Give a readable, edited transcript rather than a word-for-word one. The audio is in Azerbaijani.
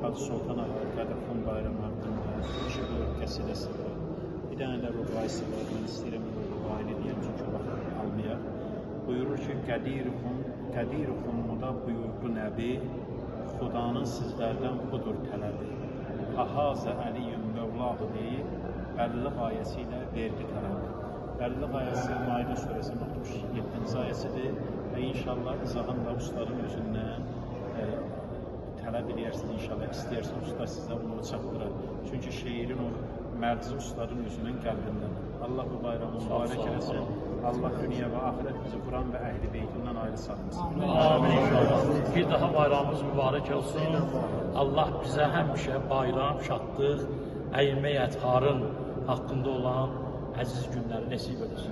Hacı Sultan Ağa Qədir Xan bayramı haqqında şiir qəsidəsi var. Bir dənə də rübaisi var. Mən istəyirəm bu rübaini deyəm, çünki vaxt almayaq. Buyurur ki, Qədir Xumuda buyurdu Nəbi, Xudanın sizlərdən budur tələbi. Ahazə Əliyyün Mövlahu deyib, bəlliq ayəsi ilə verdi tələbi. Bəlliq ayəsi Maidə surəsinin 67-ci ayəsidir və inşallah izahını da ustaların özündən tələb edirsiniz, inşallah istəyirsən usta sizə onu çatdırar. Çünki şeirin o mərci ustaların özünün qəlbindən. Allah bu bayramı mübarək eləsin. Allah dünya və axirət bizi Quran və Əhl-i Beytindən ayrı salmasın. Amin. Bir daha bayramımız mübarək olsun. Allah bizə həmişə bayram, şadlıq, əyilmə yətharın haqqında olan əziz günləri nəsib edesin.